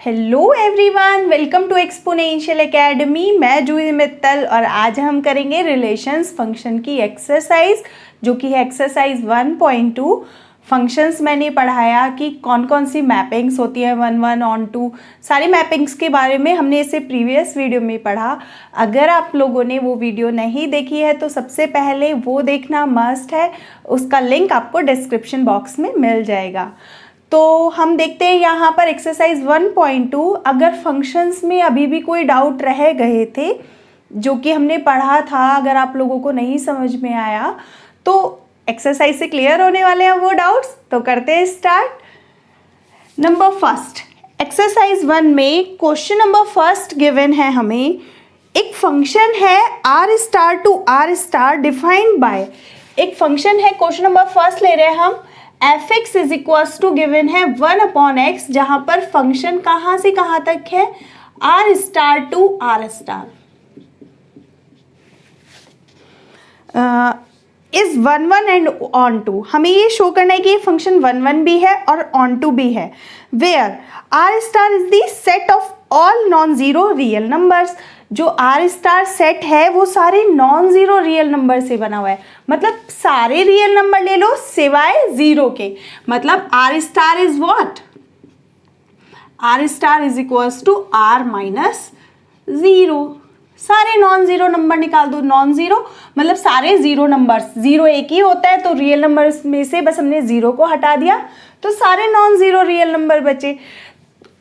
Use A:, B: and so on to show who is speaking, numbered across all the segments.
A: Hello everyone, welcome to exponential academy. मैं जूही मित्तल और आज हम करेंगे रिलेशंस फंक्शन की एक्सरसाइज, जो कि है एक्सरसाइज 1.2। फंक्शंस मैंने पढ़ाया कि कौन कौन सी मैपिंग्स होती है 1 ऑन 2, सारी मैपिंग्स के बारे में हमने इसे प्रीवियस वीडियो में पढ़ा। अगर आप लोगों ने वो वीडियो नहीं देखी है तो सबसे पहले वो देखना मस्ट है, उसका लिंक आपको डिस्क्रिप्शन बॉक्स में मिल जाएगा। तो हम देखते हैं यहाँ पर एक्सरसाइज 1.2। अगर फंक्शंस में अभी भी कोई डाउट रह गए थे जो कि हमने पढ़ा था, अगर आप लोगों को नहीं समझ में आया तो एक्सरसाइज से क्लियर होने वाले हैं वो डाउट्स। तो करते हैं स्टार्ट। नंबर फर्स्ट, एक्सरसाइज 1 में क्वेश्चन नंबर फर्स्ट गिवन है हमें। एक फंक्शन है R star to R star defined by, एक फंक्शन है, क्वेश्चन नंबर फर्स्ट ले रहे हैं हम, F X is equals to given है 1/x, जहां पर फंक्शन कहां से कहां तक है, R star to R star is 1 and onto. हमें ये शो करना है कि ये फंक्शन 1 भी है और ऑन टू भी है। Where R star is the set of all non zero real numbers. जो आर स्टार सेट है वो सारे नॉन जीरो रियल नंबर से बना हुआ है, मतलब सारे रियल नंबर ले लो सिवाय जीरो के। मतलब R star is what, R star is equals to R minus zero. सारे नॉन जीरो नंबर निकाल दो, नॉन जीरो मतलब सारे जीरो नंबर्स, जीरो एक ही होता है तो रियल नंबर्स में से बस हमने जीरो को हटा दिया तो सारे नॉन जीरो रियल नंबर बचे।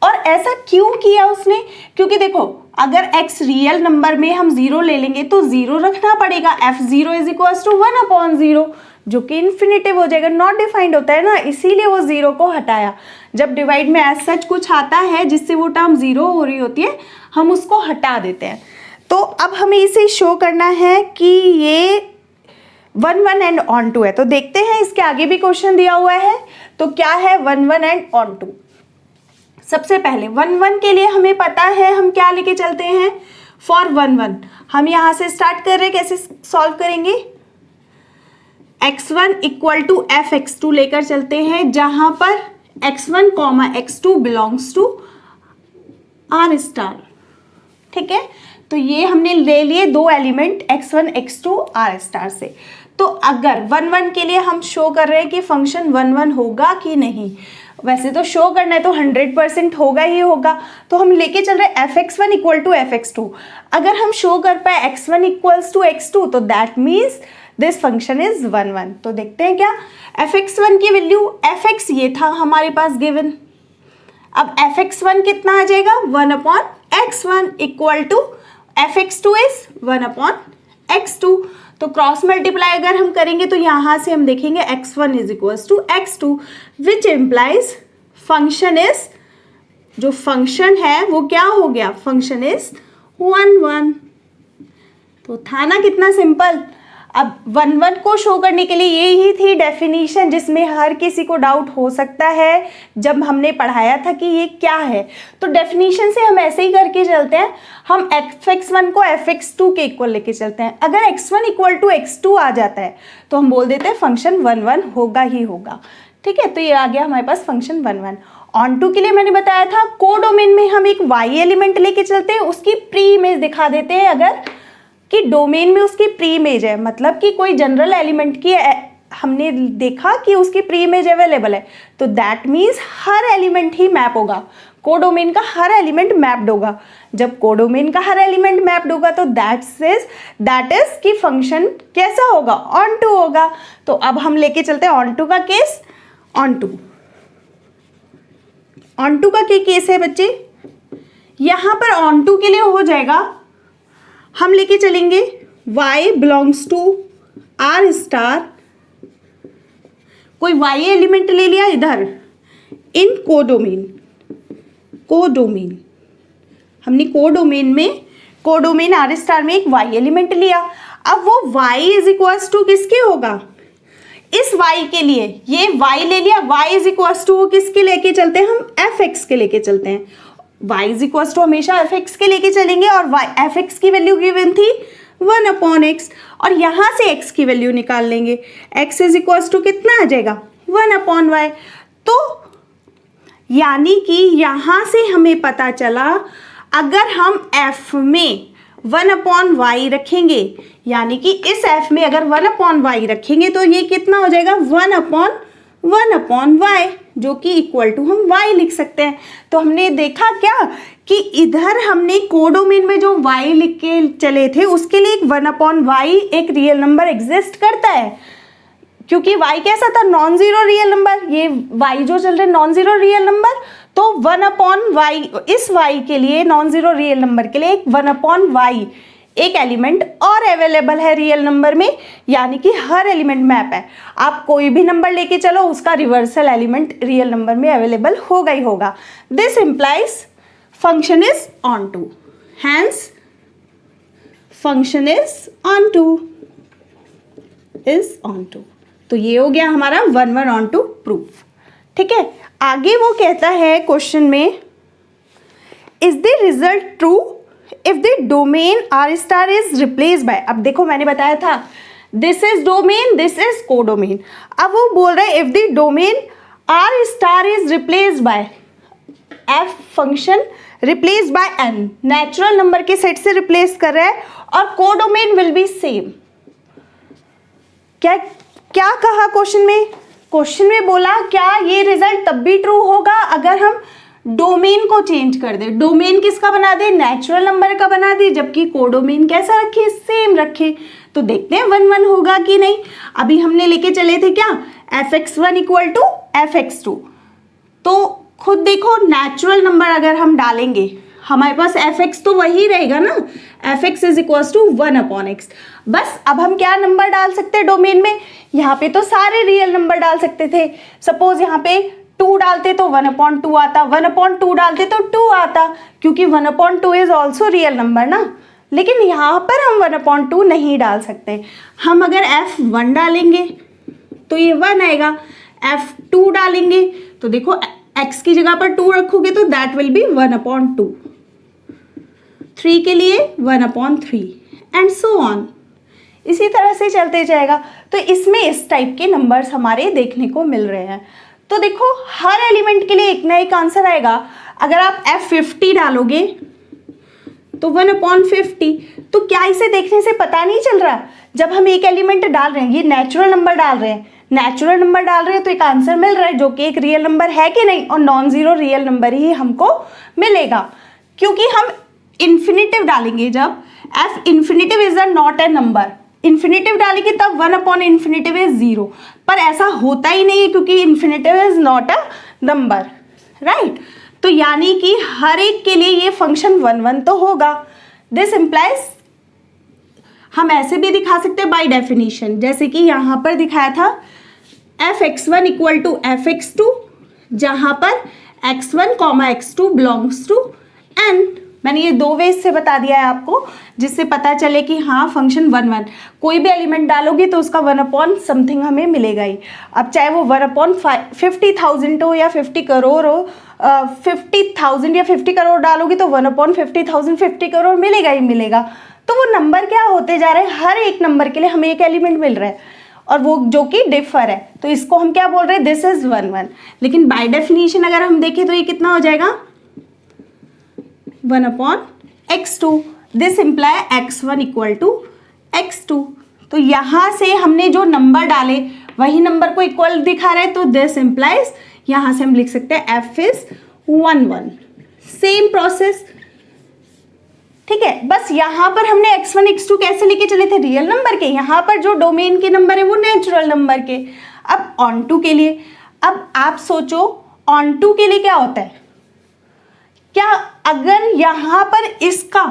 A: और ऐसा क्यों किया उसने, क्योंकि देखो अगर x रियल नंबर में हम जीरो ले लेंगे तो जीरो रखना पड़ेगा, f0 इज इक्वल्स टू 1/0 जो कि इन्फिनिटिव हो जाएगा, नॉट डिफाइंड होता है ना, इसीलिए वो जीरो को हटाया। जब डिवाइड में एज सच कुछ आता है जिससे वो टर्म जीरो हो रही होती है, हम उसको हटा देते हैं। तो अब हमें इसे शो करना है कि ये 1 एंड ऑन टू है। तो देखते हैं, इसके आगे भी क्वेश्चन दिया हुआ है। तो क्या है 1 एंड ऑन टू। सबसे पहले 1 के लिए हमें पता है हम क्या लेके चलते हैं, फॉर 1 हम यहां से स्टार्ट कर रहे हैं। कैसे सॉल्व करेंगे, x1 equal to F x2 लेकर चलते हैं, जहां पर x1 x2 belongs to R star. ठीक है, तो ये हमने ले लिए दो element x1 x2 are star से। तो अगर 1 के लिए हम शो कर रहे हैं कि फंक्शन 1 होगा कि नहीं, वैसे तो शो करना है तो 100% होगा ही होगा, तो हम लेके चल रहे हैं fx1 इक्वल टू fx2। अगर हम शो कर पाए x1 इक्वल्स टू x2 तो that means this function is 1। तो देखते हैं क्या, fx1 की वैल्यू fx ये था हमारे पास गिवन। अब fx1 कितना आ जाएगा, 1/x1 equal to fx2 is 1/x2। तो क्रॉस मल्टीप्लाई अगर हम करेंगे तो यहां से हम देखेंगे x1 is equals to x2, which implies function is, जो फंक्शन है वो क्या हो गया, फंक्शन इज 1। तो था ना कितना सिंपल। अब 1 को शो करने के लिए यही थी डेफिनेशन, जिसमें हर किसी को डाउट हो सकता है जब हमने पढ़ाया था कि ये क्या है। तो डेफिनेशन से हम ऐसे ही करके चलते हैं, हम fx1 को fx2 के इक्वल लेके चलते हैं। अगर x1 इक्वल टू x2 आ जाता है तो हम बोल देते हैं फंक्शन 1 होगा ही होगा। ठीक है, तो ये आ गया हमारे पास फंक्शन 1। ऑन टू के लिए मैंने बताया था कोडोमेन में हम एक y एलिमेंट लेके चलते हैं, उसकी प्री इमेज दिखा देते हैं। अगर कि डोमेन में उसकी प्री इमेज है, मतलब कि कोई जनरल एलिमेंट की हमने देखा कि उसकी प्री इमेज अवेलेबल है, तो that means her element he map होगा, कोडोमेन का हर एलिमेंट मैप्ड होगा। जब कोडोमेन का हर एलिमेंट मैप्ड होगा तो दैट इज कि फंक्शन कैसा होगा, ऑन टू होगा। तो अब हम लेके चलते हैं ऑन टू का केस। ऑन टू का क्या केस है बच्चे, यहां पर ऑन टू के लिए हो जाएगा, हम लेके चलेंगे y belongs to R star, कोई y एलिमेंट ले लिया इधर इन कोडोमेन हमने कोडोमेन आर स्टार में एक y एलिमेंट लिया। अब वो y इज इक्वल्स टू किसके होगा, इस y के लिए ये y ले लिया, y इज इक्वल्स टू किसके लेके चलते हैं, हम fx के लेके चलते हैं। y इज इक्वल्स टू हमेशा fx के लेके चलेंगे और fx की वैल्यू गिवन थी 1/x, और यहां से x की वैल्यू निकाल लेंगे। x इज इक्वल्स टू कितना आ जाएगा, 1/y। तो यानी कि यहाँ से हमें पता चला अगर हम f में 1/y रखेंगे, यानी कि इस f में अगर 1/y रखेंगे तो ये कितना हो जाएगा 1/y, जो कि इक्वल टू हम y लिख सकते हैं। तो हमने देखा क्या कि इधर हमने कोडोमेन में जो y लिख के चले थे उसके लिए एक 1/y एक रियल नंबर एग्जिस्ट करता है, क्योंकि y कैसा था, नॉन जीरो रियल नंबर, ये y जो चल रहा है नॉन जीरो रियल नंबर, तो 1/y इस y के लिए, नॉन जीरो रियल नंबर के लिए एक 1/y एक एलिमेंट और अवेलेबल है रियल नंबर में, यानी कि हर एलिमेंट मैप है। आप कोई भी नंबर लेके चलो उसका रिवर्सल एलिमेंट रियल नंबर में अवेलेबल होगा ही होगा। This implies function is onto, hence function is onto. तो ये हो गया हमारा 1 ऑन टू प्रूफ। ठीक है, आगे वो कहता है क्वेश्चन में, is the result true if the domain R star is replace by. अब देखो मैंने बताया था this is domain, this is codomain. अब वो बोल रहे हैं if the domain R star is replace by F function replace by N, natural number के सेट से रिप्लेस कर रहा है और कोडोमेन विल बी सेम। क्या कहा क्वेश्चन में बोला क्या ये रिजल्ट तब भी ट्रू होगा अगर हम डोमेन को चेंज कर दे। डोमेन किसका बना दे, नेचुरल नंबर का बना दे, जबकि कोडोमेन कैसा रखे, सेम रखे। तो देखते हैं 1 होगा कि नहीं। अभी हमने लेके चले थे क्या, fx1 इक्वल टू fx2। तो खुद देखो नेचुरल नंबर अगर हम डालेंगे हमारे पास fx तो वही रहेगा ना, fx is equal to 1/x। बस अब हम क्या नंबर डाल सकते हैं डोमेन में, यहाँ पे तो सारे रियल नंबर डाल सकते थे। सपोज यहाँ पे 2 डालते तो 1/2 आता, 1/2 डालते तो 2 आता, क्योंकि 1/2 इज ऑल्सो रियल नंबर ना। लेकिन यहाँ पर हम 1/2 नहीं डाल सकते। हम अगर f1 डालेंगे तो ये 1 आएगा, f2 डालेंगे तो देखो x की जगह पर 2 रखोगे तो दैट विल बी 1/2, 3 के लिए 1/3 एंड सो ऑन। इसी तरह से चलते जाएगा। तो इसमें इस टाइप के नंबर्स हमारे देखने को मिल रहे हैं। तो देखो हर एलिमेंट के लिए एक ना एक आंसर आएगा। अगर आप f50 डालोगे तो 1/50, तो क्या इसे देखने से पता नहीं चल रहा, जब हम एक एलिमेंट डाल रहे हैं, ये नेचुरल नंबर डाल रहे हैं, तो एक आंसर मिल रहा है जो कि एक रियल नंबर है कि नहीं, और नॉन जीरो रियल नंबर ही हमको मिलेगा, क्योंकि हम इन्फिनेटिव डालेंगे। जब f infinitive is not a number, infinitive डालेंगे तब 1/∞ इज 0, पर ऐसा होता ही नहीं है क्योंकि infinitive is not a number, right. तो यानी कि हर एक के लिए ये फंक्शन 1 तो होगा। दिस इंप्लाइज, हम ऐसे भी दिखा सकते हैं बाय डेफिनेशन, जैसे कि यहाँ पर दिखाया था fx1 इक्वल टू fx2, जहाँ पर x1, x2 belongs to n। मैंने ये 2 वेज से बता दिया है आपको, जिससे पता चले कि हाँ फंक्शन 1 कोई भी एलिमेंट डालोगे तो उसका 1/something हमें मिलेगा ही। अब चाहे वो 1/50,000 हो या 50 करोड़ हो, 50,000 या 50 करोड़ डालोगे तो 1/50,000 50 करोड़ मिलेगा ही मिलेगा। तो वो नंबर क्या होते जा रहे हैं, हर एक नंबर के लिए हमें एक एलिमेंट मिल रहा है और वो जो कि डिफर है, तो इसको हम क्या बोल रहे हैं, दिस इज 1। लेकिन बाय डेफिनेशन अगर हम देखें तो ये कितना हो जाएगा 1/x2। This imply x1 equal to x2। तो यहाँ से हमने जो नंबर डाले वही नंबर को इक्वल दिखा रहे हैं, तो दिस इम्प्लाइज यहाँ से हम लिख सकते हैं f इज 1 सेम प्रोसेस। ठीक है, बस यहाँ पर हमने x1 x2 कैसे लेके चले थे, रियल नंबर के, यहाँ पर जो डोमेन के नंबर है वो नेचुरल नंबर के। अब ऑन टू के लिए, अब आप सोचो ऑन टू के लिए क्या होता है, क्या अगर यहाँ पर इसका,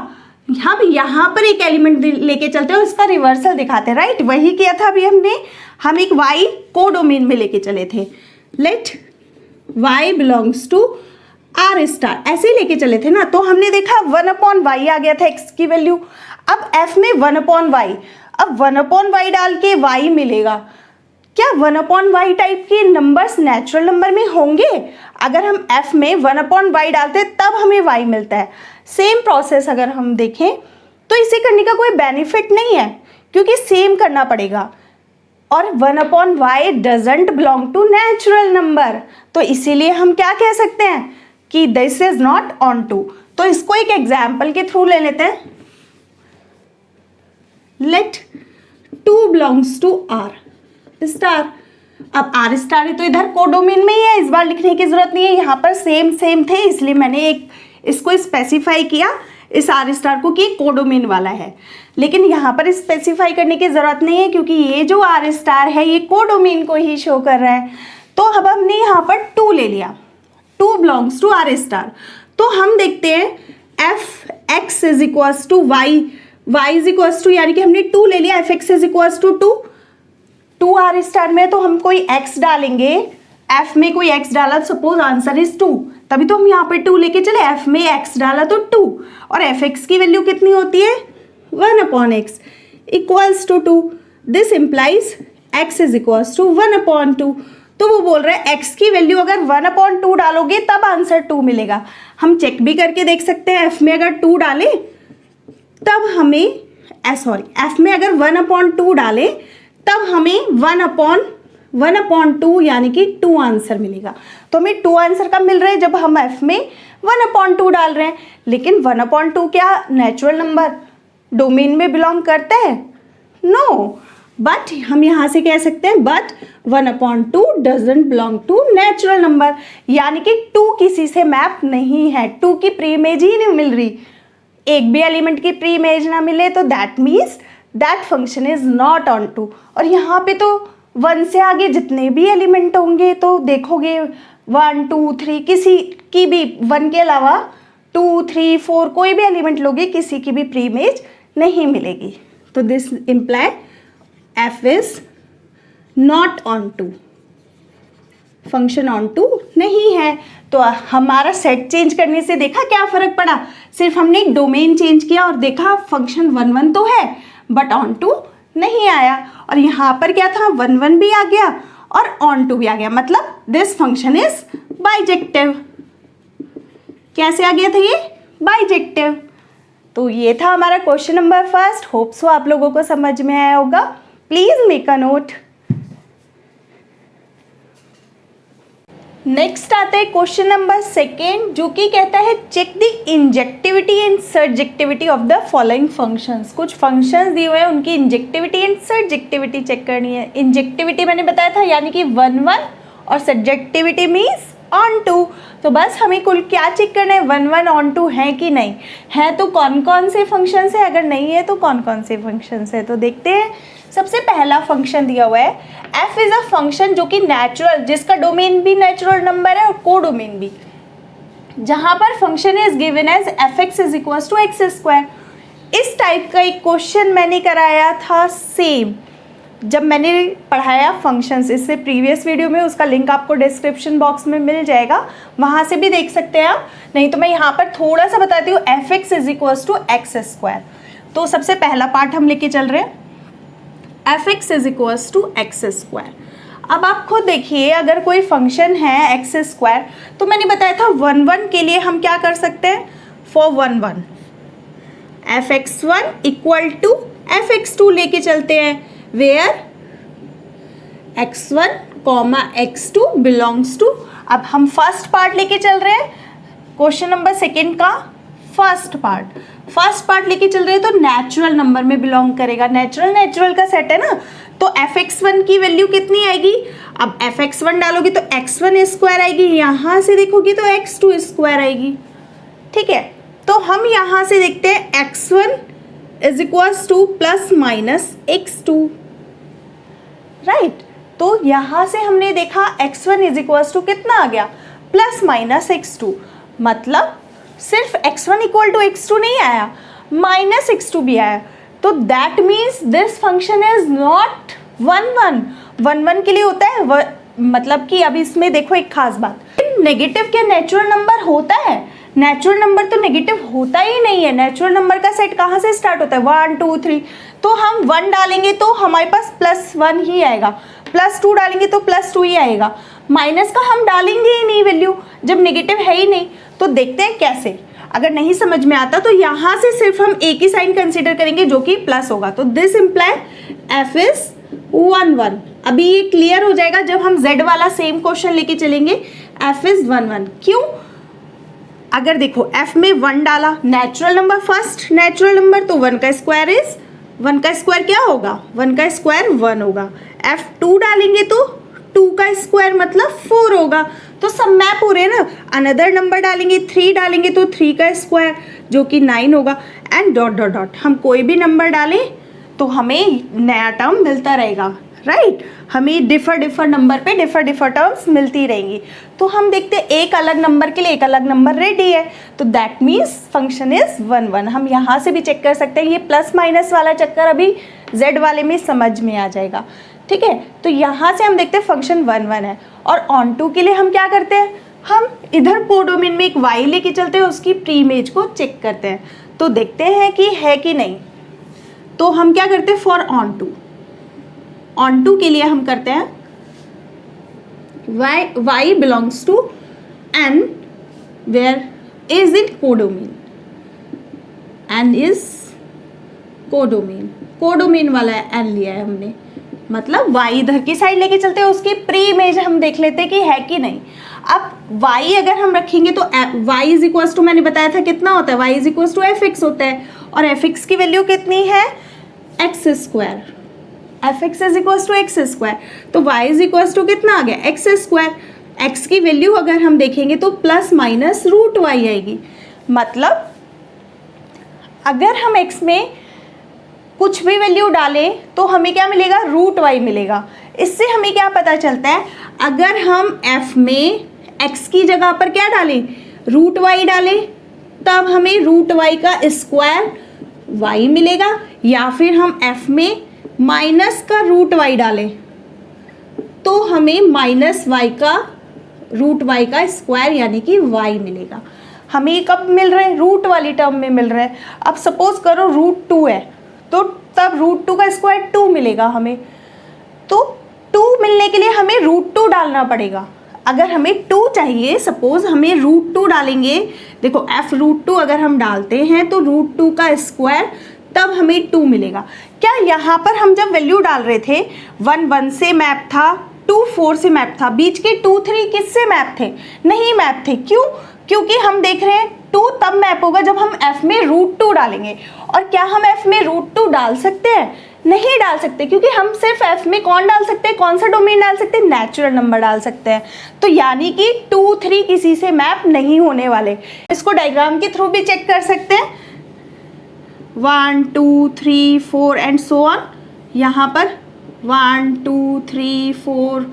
A: हम यहाँ पर एक एलिमेंट लेके चलते हैं और इसका रिवर्सल दिखाते हैं, राइट, वही किया था अभी हमने। हम एक y को डोमेन में लेके चले थे, let y belongs to r star, ऐसे ही लेके चले थे ना। तो हमने देखा 1/y आ गया था x की वैल्यू। अब f में 1/y, अब 1/y डाल के y मिलेगा। क्या 1/y टाइप के नंबर्स नेचुरल नंबर में होंगे? अगर हम f में 1/y डालते तब हमें y मिलता है। सेम प्रोसेस अगर हम देखें तो इसे करने का कोई बेनिफिट नहीं है, क्योंकि सेम करना पड़ेगा। और 1/y doesn't belong to natural number, तो इसीलिए हम क्या कह सकते हैं कि this is not onto. तो इसको एक एग्जाम्पल के थ्रू ले लेते हैं। Let 2 belongs to R star. अब आर स्टार है तो इधर कोडोमेन में ही है, इस बार लिखने की जरूरत नहीं है, यहाँ पर सेम थे इसलिए मैंने एक इसको स्पेसिफाई किया इस आर स्टार को कि कोडोमेन वाला है। लेकिन यहाँ पर स्पेसिफाई करने की जरूरत नहीं है क्योंकि ये जो आर स्टार है ये कोडोमेन को ही शो कर रहा है। तो अब हमने यहाँ पर 2 ले लिया, 2 बिलोंग्स टू आर स्टार। तो हम देखते हैं F X is equals to Y, Y is equals to, यानी कि हमने 2 ले लिया, F X is equals to 2 R star में तो हम कोई एक्स डालेंगे, एफ में कोई एक्स डाला, सपोज आंसर इज 2, तभी तो हम यहाँ पे 2 लेके चले, एफ में एक्स डाला तो 2, और एफ एक्स की वैल्यू कितनी होती है 1/x equals to 2। This implies x is equals to 1/2। तो वो बोल रहा है x की वैल्यू अगर 1/2 डालोगे तब आंसर 2 मिलेगा। हम चेक भी करके देख सकते हैं, f में अगर 2 डालें तब हमें f में अगर 1/2 डालें तब हमें 1/2 यानी कि 2 आंसर मिलेगा। तो हमें 2 आंसर कब मिल रहे हैं, जब हम f में 1/2 डाल रहे हैं। लेकिन 1/2 क्या नेचुरल नंबर डोमेन में बिलोंग करते हैं? नो, बट हम यहाँ से कह सकते हैं but 1/2 doesn't belong to natural number, यानी कि 2 किसी से मैप नहीं है, 2 की प्री इमेज ही नहीं मिल रही। एक भी एलिमेंट की प्री इमेज ना मिले तो that means that function is not onto. और यहाँ पे तो 1 से आगे जितने भी एलिमेंट होंगे तो देखोगे 1 2 3 किसी की भी 1 के अलावा 2 3 4 कोई भी एलिमेंट लोगे किसी की भी प्री इमेज नहीं मिलेगी। तो this imply F is not onto, function onto नहीं है। तो हमारा सेट चेंज करने से देखा क्या फर्क पड़ा, सिर्फ हमने डोमेन चेंज किया और देखा फंक्शन 1 तो है बट ऑन टू नहीं आया। और यहाँ पर क्या था 1 भी आ गया और ऑन टू भी आ गया, मतलब दिस फंक्शन इज बाइजेक्टिव। कैसे आ गया था ये बाइजेक्टिव। तो ये था हमारा क्वेश्चन नंबर 1। होप सो आप लोगों को समझ में आया होगा। Please make a note. Next आता है क्वेश्चन नंबर 2 जो कि कहता है check the injectivity and surjectivity of the following functions. कुछ फंक्शंस दिए हुए हैं उनकी इंजेक्टिविटी एंड सर्जेक्टिविटी चेक करनी है। इंजेक्टिविटी मैंने बताया था यानी कि 1 और सर्जेक्टिविटी मीन्स ऑन टू। तो बस हमें कुल क्या चेक करना है 1 ऑन टू है कि नहीं है, तो कौन कौन से फंक्शंस है, अगर नहीं है तो कौन कौन से फंक्शंस है। तो देखते हैं। सबसे पहला फंक्शन दिया हुआ है f इज अ फंक्शन जो कि नेचुरल, जिसका डोमेन भी नेचुरल नंबर है और कोडोमेन भी, जहां पर function is given as fx is equals to x²। इस टाइप का एक क्वेश्चन मैंने कराया था सेम जब मैंने पढ़ाया फंक्शंस, इससे प्रीवियस वीडियो में, उसका लिंक आपको डिस्क्रिप्शन बॉक्स में मिल जाएगा, वहाँ से भी देख सकते हैं आप। नहीं तो मैं यहाँ पर थोड़ा सा बताती हूँ fx is equals to x²। तो सबसे पहला पार्ट हम लेके चल रहे हैं fx is equals to x²। अब आप खुद देखिए अगर कोई फंक्शन है x² तो मैंने बताया था 1 के लिए हम क्या कर सकते हैं, for 1 fx1 equal to fx2 लेके चलते हैं, where x1 x2 belongs to. अब हम फर्स्ट पार्ट लेके चल रहे हैं क्वेश्चन नंबर 2 का फर्स्ट पार्ट लेके चल रहे हैं, तो नेचुरल नंबर में बिलोंग करेगा। नेचुरल का सेट है ना, तो fx1 की वैल्यू कितनी आएगी, अब fx1 डालोगी तो x1² आएगी, यहाँ से देखोगी तो x2² आएगी। ठीक है, तो हम यहाँ से देखते हैं x1 is equals to plus minus x2, right. तो यहाँ से हमने देखा x1 इज इक्वल्स टू कितना आ गया, प्लस माइनस x2, मतलब सिर्फ x1 इक्वल टू x2 नहीं आया, माइनस x2 भी आया। तो that means this function is not 1 के लिए होता है मतलब कि अब इसमें देखो एक खास बात, नेगेटिव क्या नेचुरल नंबर होता है, नेचुरल नंबर तो नेगेटिव होता ही नहीं है। नेचुरल नंबर का सेट कहाँ से स्टार्ट होता है 1 2 3, तो हम 1 डालेंगे तो हमारे पास +1 ही आएगा, +2 डालेंगे तो +2 ही आएगा, माइनस का हम डालेंगे ही नहीं वैल्यू जब नेगेटिव है ही नहीं। तो देखते हैं कैसे, अगर नहीं समझ में आता तो यहाँ से सिर्फ हम एक ही साइन कंसीडर करेंगे जो कि प्लस होगा। तो दिस इम्प्लाई f इज 1 1। अभी ये क्लियर हो जाएगा जब हम z वाला सेम क्वेश्चन लेके चलेंगे। f is 1 1। क्यों? अगर देखो f में 1 डाला, natural number, first natural number, तो 1 का स्क्वायर इज 1 का स्क्वायर क्या होगा? 1 का स्क्वायर 1 होगा। f 2 डालेंगे तो 2 का स्क्वायर मतलब 4 होगा। तो सब मैप हो रहे हैं ना। अनदर नंबर डालेंगे, 3 डालेंगे तो 3 का स्क्वायर जो कि 9 होगा। एंड डॉट डॉट डॉट, हम कोई भी नंबर डालें तो हमें नया टर्म मिलता रहेगा, राइट। हमें डिफर नंबर पे डिफर टर्म्स मिलती रहेंगी। तो हम देखते हैं एक अलग नंबर के लिए एक अलग नंबर रेडी है, तो दैट मीन्स फंक्शन इज 1 1। हम यहाँ से भी चेक कर सकते हैं। ये प्लस माइनस वाला चक्कर अभी z वाले में समझ में आ जाएगा, ठीक है। तो यहाँ से हम देखते हैं फंक्शन 1 1 है। और ऑन टू के लिए हम क्या करते हैं? हम इधर कोडोमेन में एक y लेके चलते हैं, उसकी प्री इमेज को चेक करते हैं, तो देखते हैं कि है कि नहीं। तो हम क्या करते हैं? फॉर ऑन टू के लिए हम करते हैं y belongs to n where is in codomain, n is codomain वाला n लिया है हमने, मतलब y इधर की साइड लेके चलते हैं, उसकी प्री इमेज हम देख लेते हैं कि है कि नहीं। अब y अगर हम रखेंगे तो y इज इक्वल टू, मैंने बताया था कितना होता है, y is equal to fx होता है, और fx की वैल्यू कितनी है? x square. fx is equal to x square, तो y इज इक्वल टू कितना आ गया? x square. x की वैल्यू अगर हम देखेंगे तो प्लस माइनस रूट y आएगी, मतलब अगर हम x में कुछ भी वैल्यू डालें तो हमें क्या मिलेगा? रूट y मिलेगा। इससे हमें क्या पता चलता है? अगर हम f में x की जगह पर क्या डालें? रूट y डालें, तब हमें रूट y का स्क्वायर y मिलेगा, या फिर हम f में माइनस का रूट y डालें तो हमें माइनस y का रूट y का स्क्वायर यानी कि y मिलेगा। हमें कब मिल रहे हैं? रूट वाली टर्म में मिल रहे हैं। अब सपोज करो रूट 2 है, तो तब रूट 2 का स्क्वायर 2 मिलेगा हमें। तो 2 मिलने के लिए हमें रूट 2 डालना पड़ेगा। अगर हमें 2 चाहिए, सपोज हमें रूट 2 डालेंगे, देखो f रूट 2 अगर हम डालते हैं तो रूट 2 का स्क्वायर, तब हमें 2 मिलेगा। क्या यहाँ पर हम जब वैल्यू डाल रहे थे 1 1 से मैप था, 2 4 से मैप था, बीच के 2 3 किससे मैप थे? नहीं मैप थे। क्यों? क्योंकि हम देख रहे हैं 2 तब मैप होगा जब हम f में रूट 2 डालेंगे। और क्या हम f में रूट 2 डाल सकते हैं? नहीं डाल सकते, क्योंकि हम सिर्फ f में कौन डाल सकते हैं? कौन सा डोमेन डाल सकते हैं? नेचुरल नंबर डाल सकते हैं। तो यानी कि 2 3 किसी से मैप नहीं होने वाले। इसको डायग्राम के थ्रू भी चेक कर सकते हैं, 1 2 3 4 एंड सो ऑन। यहाँ पर 1 2 3 4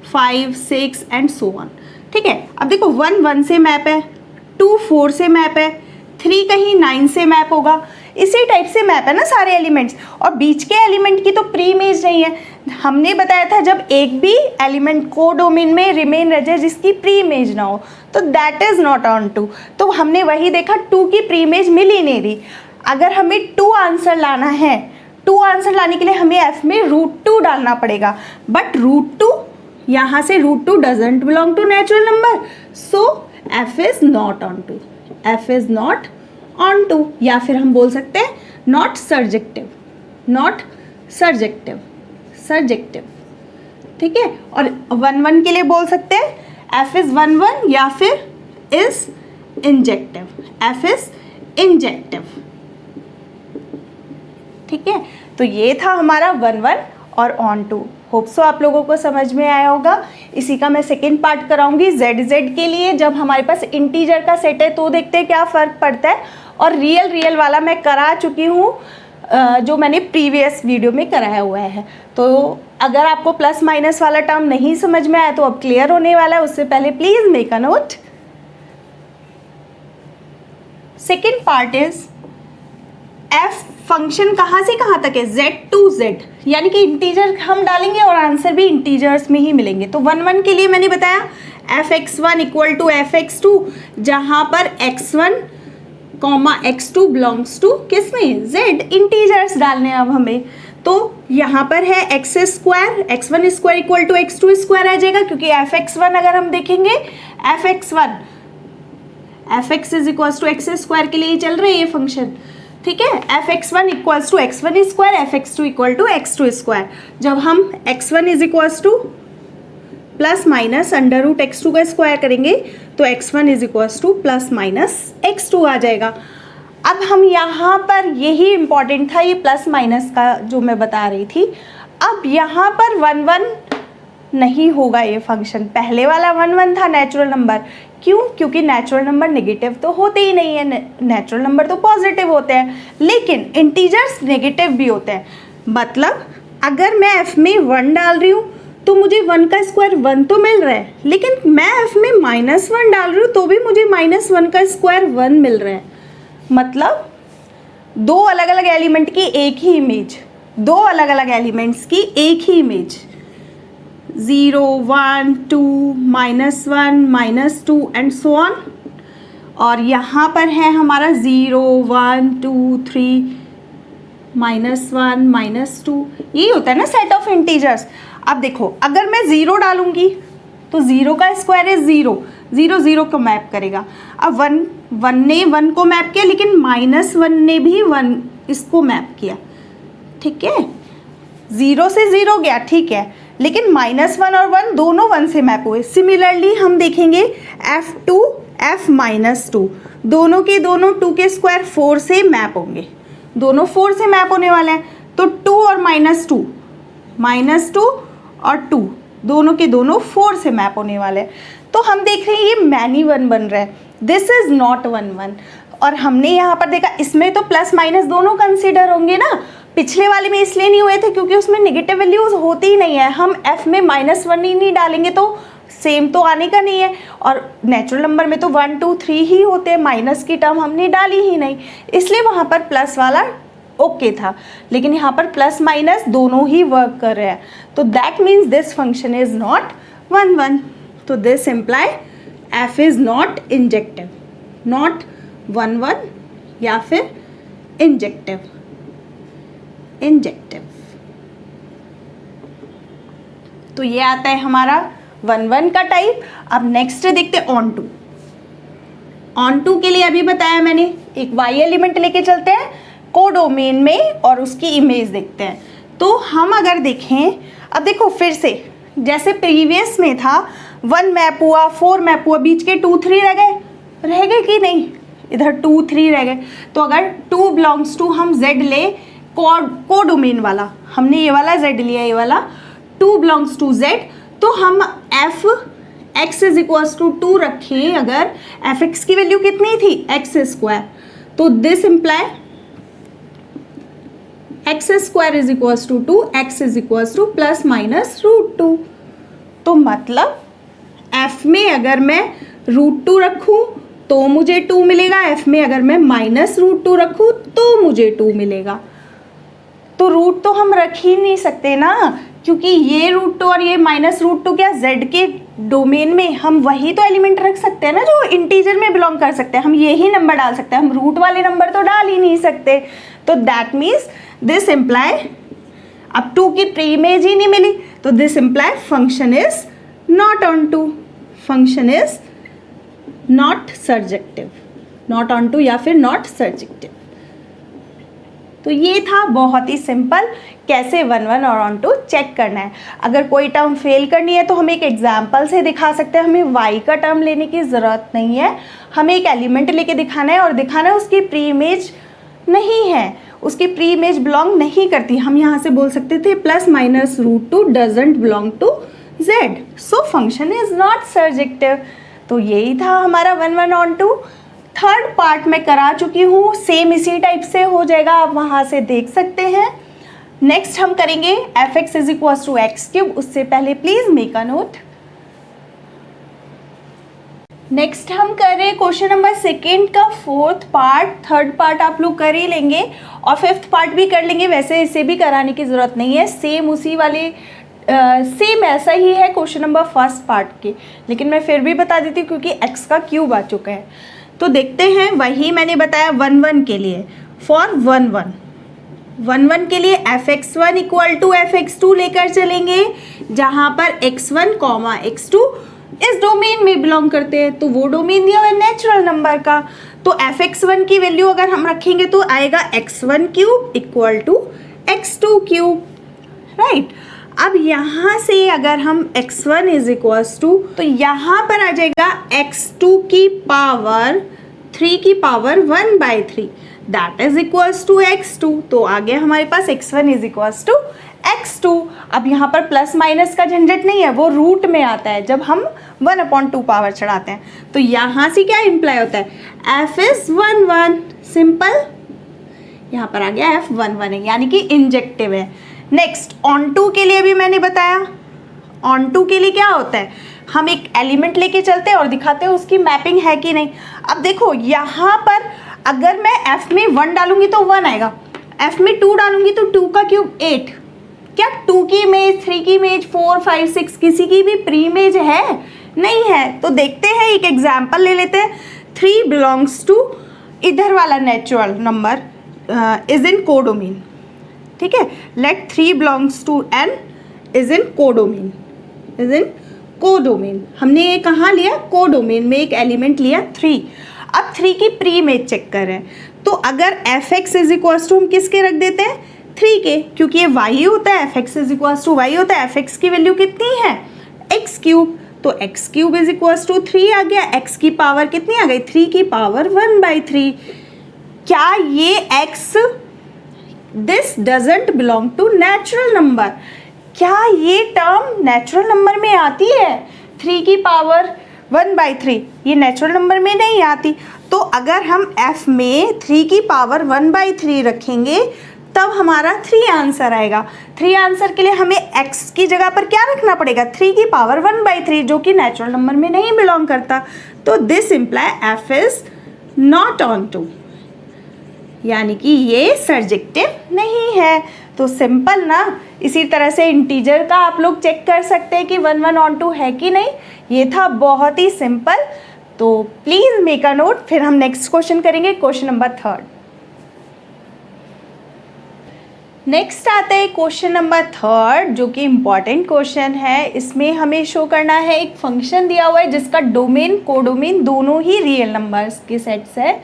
A: 5 6 एंड सो ऑन, ठीक है। अब देखो 1 1 से मैप है, 2 4 से मैप है, 3 कहीं 9 से मैप होगा। इसी टाइप से मैप है ना सारे एलिमेंट्स। और बीच के एलिमेंट की तो प्री इमेज नहीं है। हमने बताया था जब एक भी एलिमेंट कोडोमेन में रिमेन रह जाए जिसकी प्री इमेज ना हो, तो that is not onto. तो हमने वही देखा, 2 की प्री इमेज मिल ही नहीं रही। अगर हमें 2 आंसर लाना है, 2 आंसर लाने के लिए हमें f में रूट 2 डालना पड़ेगा। बट रूट 2, यहाँ से root 2 doesn't belong to natural number, so f is not onto. f is not onto, या फिर हम बोल सकते हैं not surjective, not surjective, surjective, ठीक है। और 1 1 के लिए बोल सकते हैं f इज 1 1 या फिर is injective, f is injective, ठीक है। तो ये था हमारा 1 1 और ऑन टू। होप सो आप लोगों को समझ में आया होगा। इसी का मैं सेकेंड पार्ट कराऊंगी z के लिए। जब हमारे पास इंटीजर का सेट है तो देखते हैं क्या फ़र्क पड़ता है। और रियल वाला मैं करा चुकी हूँ, जो मैंने प्रीवियस वीडियो में कराया हुआ है। तो अगर आपको प्लस माइनस वाला टर्म नहीं समझ में आया तो अब क्लियर होने वाला है। उससे पहले please make a note. Second part is f function कहाँ से कहाँ तक है? z टू z, यानी कि इंटीजर हम डालेंगे और आंसर भी इंटीजर्स में ही मिलेंगे। तो 1 1 के लिए मैंने बताया f(x1) इक्वल टू f(x2), जहाँ पर x1 x2 बिलोंग्स टू किस में? z। इंटीजर्स डालने अब हमें, तो यहाँ पर है x square, x1 square equal to x2 square आ जाएगा, क्योंकि f(x1) अगर हम देखेंगे f(x1) fx is equal to x square के लिए ही चल रही है ये फंक्शन, ठीक है, F X one equals to X one square, F X two equal to X two square. जब हम X one is equals to plus minus under root X two का स्क्वायर करेंगे तो X one is equals to plus minus X two आ जाएगा। अब हम यहाँ पर, यही इंपॉर्टेंट था ये प्लस माइनस का जो मैं बता रही थी, अब यहाँ पर 1 1 नहीं होगा ये फंक्शन। पहले वाला 1 1 था नेचुरल नंबर, क्यों? क्योंकि नेचुरल नंबर नेगेटिव तो होते ही नहीं है, नेचुरल नंबर तो पॉजिटिव होते हैं, लेकिन इंटीजर्स नेगेटिव भी होते हैं। मतलब अगर मैं एफ में 1 डाल रही हूँ तो मुझे 1 का स्क्वायर 1 तो मिल रहा है, लेकिन मैं एफ में -1 डाल रही हूँ तो भी मुझे -1 का स्क्वायर 1 मिल रहा है। मतलब दो अलग अलग एलिमेंट की एक ही इमेज, दो अलग अलग एलिमेंट्स की एक ही इमेज, 0 1 2 -1 -2 एंड सो ऑन। और यहाँ पर है हमारा 0 1 2 3 -1 -2, यही होता है ना सेट ऑफ इंटीजर्स। अब देखो अगर मैं 0 डालूंगी तो 0 का स्क्वायर है 0, 0 0 को मैप करेगा। अब 1 ने 1 को मैप किया, लेकिन -1 ने भी 1 इसको मैप किया, ठीक है। 0 से 0 गया, ठीक है, लेकिन -1 और 1 दोनों 1 से मैप हुए। सिमिलरली हम देखेंगे F2 F-2, दोनों के दोनों 2 के स्क्वायर 4 से मैप होंगे, दोनों 4 से मैप होने वाले हैं। तो 2 और -2 और 2 दोनों के दोनों 4 से मैप होने वाले हैं। तो हम देख रहे हैं ये मैनी 1 बन रहा है, दिस इज नॉट 1 1। और हमने यहाँ पर देखा इसमें तो प्लस माइनस दोनों कंसीडर होंगे ना, पिछले वाले में इसलिए नहीं हुए थे क्योंकि उसमें नेगेटिव वैल्यूज होती ही नहीं है। हम f में -1 ही नहीं डालेंगे तो सेम तो आने का नहीं है, और नेचुरल नंबर में तो 1 2 3 ही होते हैं, माइनस की टर्म हमने डाली ही नहीं, इसलिए वहाँ पर प्लस वाला ओके था। लेकिन यहाँ पर प्लस माइनस दोनों ही वर्क कर रहे हैं, तो that means this function is not 1 1। तो this imply f is not injective, not 1 1 या फिर इंजेक्टिव। तो ये आता है हमारा 1 1 का टाइप। अब नेक्स्ट देखते ऑन टू के लिए अभी बताया मैंने, एक y एलिमेंट लेके चलते हैं कोडोमेन में और उसकी इमेज देखते हैं। तो हम अगर देखें, अब देखो फिर से जैसे प्रीवियस में था 1 मैप हुआ 4 मैप हुआ, बीच के 2 3 रह गए कि नहीं, इधर 2 3 रह गए। तो अगर 2 बिलोंग्स टू हम z ले कोडोमेन वाला, हमने ये वाला z लिया, ये वाला 2 बिलोंग्स टू z, तो हम f x is equals to 2 रखें, अगर f x की वैल्यू कितनी थी x स्क्वायर, तो this imply x square is equals to 2, x is equals to plus minus √2। तो मतलब f में अगर मैं √2 रखूं तो मुझे 2 मिलेगा, f में अगर मैं -√2 रखूं तो मुझे 2 मिलेगा। तो रूट तो हम रख ही नहीं सकते ना, क्योंकि ये √2 और ये -√2 क्या z के डोमेन में हम वही तो एलिमेंट रख सकते हैं ना जो इंटीजर में बिलोंग कर सकते हैं, हम यही नंबर डाल सकते हैं, हम रूट वाले नंबर तो डाल ही नहीं सकते। तो दैट मीन्स दिस इम्प्लाई, अब 2 की प्री इमेज ही नहीं मिली, तो this imply function is not onto, function is not surjective, not onto या फिर नॉट सर्जेक्टिव। तो ये था बहुत ही सिंपल, कैसे 1 1 और ऑन टू चेक करना है। अगर कोई टर्म फेल करनी है तो हम एक एग्जाम्पल से दिखा सकते हैं, हमें y का टर्म लेने की ज़रूरत नहीं है, हमें एक एलिमेंट लेके दिखाना है और दिखाना है उसकी प्री इमेज नहीं है, उसकी प्री इमेज बिलोंग नहीं करती। हम यहाँ से बोल सकते थे ±√2 doesn't belong to z, so function is not surjective. तो यही था हमारा 1 1 ऑन टू। थर्ड पार्ट में करा चुकी हूँ, सेम इसी टाइप से हो जाएगा, आप वहाँ से देख सकते हैं। नेक्स्ट हम करेंगे f(x) is equals to x³, उससे पहले please make a note. Next हम कर रहे हैं क्वेश्चन नंबर 2 का 4th पार्ट, थर्ड पार्ट आप लोग कर ही लेंगे और 5th पार्ट भी कर लेंगे, वैसे इसे भी कराने की ज़रूरत नहीं है, सेम उसी वाले सेम ऐसा ही है क्वेश्चन नंबर 1st पार्ट के, लेकिन मैं फिर भी बता देती हूँ क्योंकि x का क्यूब आ चुका है। तो देखते हैं, वही मैंने बताया 1 1 के लिए, फॉर 1 1 के लिए f(x1) इक्वल टू f(x2) लेकर चलेंगे, जहाँ पर x1, x2 इस डोमेन में बिलोंग करते हैं, तो वो डोमेन दिया हुआ है नेचुरल नंबर का। तो fx1 की वैल्यू अगर हम रखेंगे तो आएगा x1 cube equal to x2 cube, right. अब यहाँ से अगर हम x1 इज इक्वल्स टू, तो यहाँ पर आ जाएगा x2 की पावर 3 की power 1/3 that is equals to x2। तो आ गया हमारे पास x1 is equals to x2। अब यहाँ पर प्लस माइनस का झंझट नहीं है, वो रूट में आता है जब हम 1/2 पावर चढ़ाते हैं। तो यहाँ से क्या इम्प्लाई होता है, f इज 1 1, सिंपल। यहाँ पर आ गया f 1 1 है, यानी कि इंजेक्टिव है। नेक्स्ट ऑन टू के लिए भी मैंने बताया, ऑन टू के लिए क्या होता है, हम एक एलिमेंट लेके चलते हैं और दिखाते हैं उसकी मैपिंग है कि नहीं। अब देखो यहाँ पर अगर मैं f में 1 डालूंगी तो 1 आएगा, f में 2 डालूंगी तो 2 का क्यूब 8। क्या 2 की इमेज, 3 की इमेज, 4 5 6 किसी की भी प्री इमेज है? नहीं है। तो देखते हैं, एक एग्जाम्पल ले लेते हैं। 3 बिलोंग्स टू इधर वाला natural number is in codomain, ठीक है। Let 3 belongs to n is in codomain, is in codomain. हमने ये कहाँ लिया, कोडोमेन में एक एलिमेंट लिया 3। अब 3 की प्री इमेज चेक कर रहे हैं, तो अगर fx इज इक्वल्स टू हम किसके रख देते हैं, 3 के, क्योंकि ये y होता है, fx is equals to y होता है। fx की वैल्यू कितनी है, x क्यूब, तो x cube is equals to 3 आ गया। x की पावर कितनी आ गई, 3 की पावर 1/3। क्या ये x this doesn't belong to natural number, क्या ये टर्म नेचुरल नंबर में आती है? 3 की पावर 1/3 ये नेचुरल नंबर में नहीं आती। तो अगर हम f में 3 की पावर 1/3 रखेंगे तब हमारा 3 आंसर आएगा। 3 आंसर के लिए हमें x की जगह पर क्या रखना पड़ेगा, 3 की पावर 1/3, जो कि नेचुरल नंबर में नहीं बिलोंग करता। तो this imply f is not onto, यानी कि ये सर्जेक्टिव नहीं है। तो सिंपल ना। इसी तरह से इंटीजर का आप लोग चेक कर सकते हैं कि 1 1 ऑन टू है कि नहीं। ये था बहुत ही सिंपल। तो प्लीज मेक अ नोट, फिर हम नेक्स्ट क्वेश्चन करेंगे, क्वेश्चन नंबर 3। नेक्स्ट आता है क्वेश्चन नंबर 3, जो कि इम्पॉर्टेंट क्वेश्चन है। इसमें हमें शो करना है एक फंक्शन दिया हुआ है जिसका डोमेन कोडोमेन दोनों ही रियल नंबर्स के सेट्स है,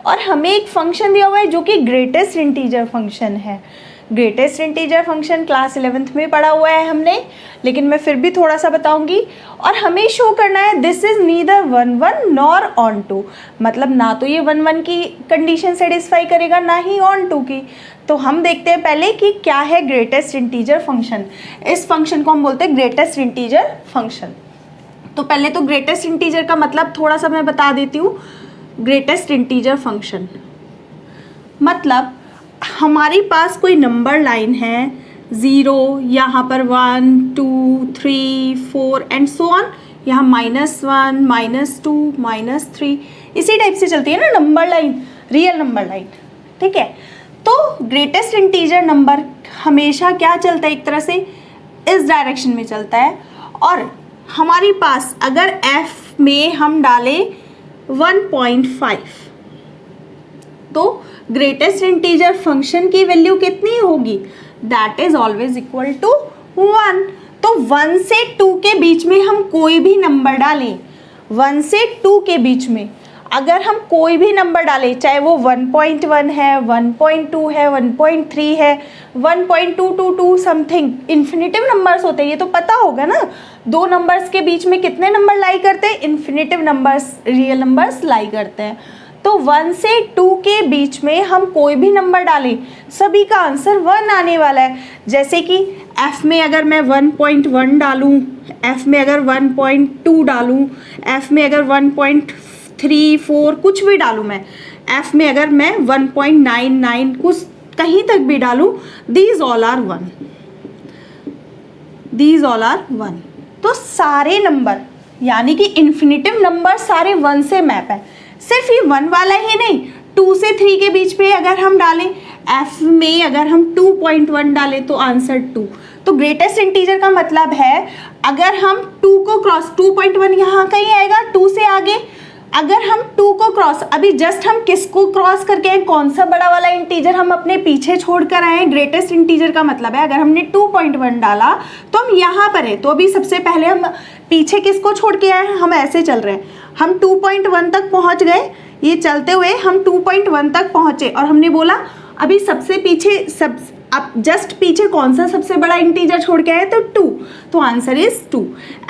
A: और हमें एक फंक्शन दिया हुआ है जो कि ग्रेटेस्ट इंटीजर फंक्शन है। Greatest integer function class 11th में पढ़ा हुआ है हमने, लेकिन मैं फिर भी थोड़ा सा बताऊंगी। और हमें शो करना है this is neither 1 1 nor onto, मतलब ना तो ये 1 1 की कंडीशन सेटिस्फाई करेगा ना ही ऑन टू की। तो हम देखते हैं पहले कि क्या है ग्रेटेस्ट इंटीजर फंक्शन। इस फंक्शन को हम बोलते हैं ग्रेटेस्ट इंटीजर फंक्शन। तो पहले तो ग्रेटेस्ट इंटीजर का मतलब थोड़ा सा मैं बता देती हूँ। ग्रेटेस्ट इंटीजर फंक्शन मतलब हमारे पास कोई नंबर लाइन है 0, यहाँ पर 1 2 3 4 एंड सो ऑन, यहाँ -1 -2 -3 इसी टाइप से चलती है ना number line, real number line, ठीक है। तो ग्रेटेस्ट इंटीजर नंबर हमेशा क्या चलता है, एक तरह से इस डायरेक्शन में चलता है। और हमारे पास अगर f में हम डालें 1.5, तो ग्रेटेस्ट इंटीजर फंक्शन की वैल्यू कितनी होगी, that is always equal to 1। तो 1 से 2 के बीच में हम कोई भी नंबर डालें, 1 से 2 के बीच में अगर हम कोई भी नंबर डालें, चाहे वो 1.1 है, 1.2 है, 1.3 है, 1.222 समथिंग, इन्फिनिटिव नंबर्स होते हैं, ये तो पता होगा ना। 2 नंबर्स के बीच में कितने नंबर लाई करते हैं, इन्फिनिटिव नंबर्स, रियल नंबर्स लाई करते हैं। तो 1 से 2 के बीच में हम कोई भी नंबर डालें, सभी का आंसर 1 आने वाला है। जैसे कि f में अगर मैं 1.1 डालूँ, f में अगर 1.2 डालूँ, f में अगर 1.3 4 कुछ भी डालूँ, मैं f में अगर मैं 1.99 कुछ कहीं तक भी डालूँ, these all are 1, these all are 1। तो सारे नंबर यानी कि इन्फिनिटिव नंबर सारे 1 से मैप है। सिर्फ ये 1 वाला ही नहीं, 2 से 3 के बीच में अगर हम डालें, f में अगर हम 2.1 डालें तो आंसर 2। तो ग्रेटेस्ट इंटीजर का मतलब है अगर हम 2 को क्रॉस, 2.1 यहाँ कहीं आएगा, 2 से आगे अगर हम 2 को क्रॉस, अभी जस्ट हम किसको क्रॉस करके आए, कौन सा बड़ा वाला इंटीजर हम अपने पीछे छोड़ कर आए हैं, ग्रेटेस्ट इंटीजर का मतलब है अगर हमने 2.1 डाला तो हम यहाँ पर है, तो अभी सबसे पहले हम पीछे किसको छोड़ के आए हैं, हम ऐसे चल रहे हैं, हम 2.1 तक पहुँच गए, ये चलते हुए हम 2.1 तक पहुँचे और हमने बोला अभी सबसे पीछे अब जस्ट पीछे कौन सा सबसे बड़ा इंटीजर छोड़ के आए, तो 2, तो आंसर इज 2।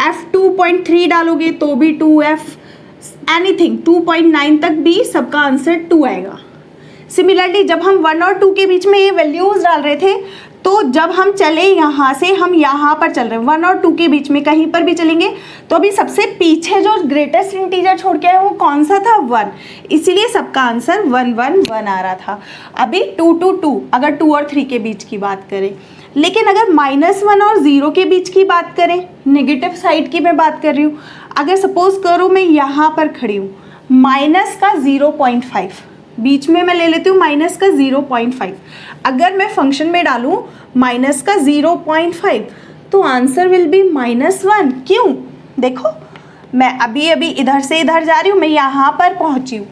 A: f 2.3 डालोगे तो भी 2, f एनीथिंग 2.9 तक भी सबका आंसर 2 आएगा। सिमिलरली जब हम 1 और 2 के बीच में ये वैल्यूज डाल रहे थे, तो जब हम चले यहाँ से, हम यहाँ पर चल रहे हैं 1 और 2 के बीच में कहीं पर भी चलेंगे, तो अभी सबसे पीछे जो ग्रेटेस्ट इंटीजर छोड़ के आए वो कौन सा था, 1, इसीलिए सबका आंसर 1 1 1 आ रहा था। अभी 2 2 2 अगर 2 और 3 के बीच की बात करें, लेकिन अगर -1 और 0 के बीच की बात करें, नेगेटिव साइड की मैं बात कर रही हूँ, अगर सपोज करो मैं यहाँ पर खड़ी हूँ, माइनस का 0.5 बीच में मैं ले लेती हूँ, माइनस का 0.5, अगर मैं फंक्शन में डालूँ माइनस का 0.5 तो आंसर विल बी -1। क्यों, देखो मैं अभी अभी इधर से इधर जा रही हूँ, मैं यहाँ पर पहुँची हूँ,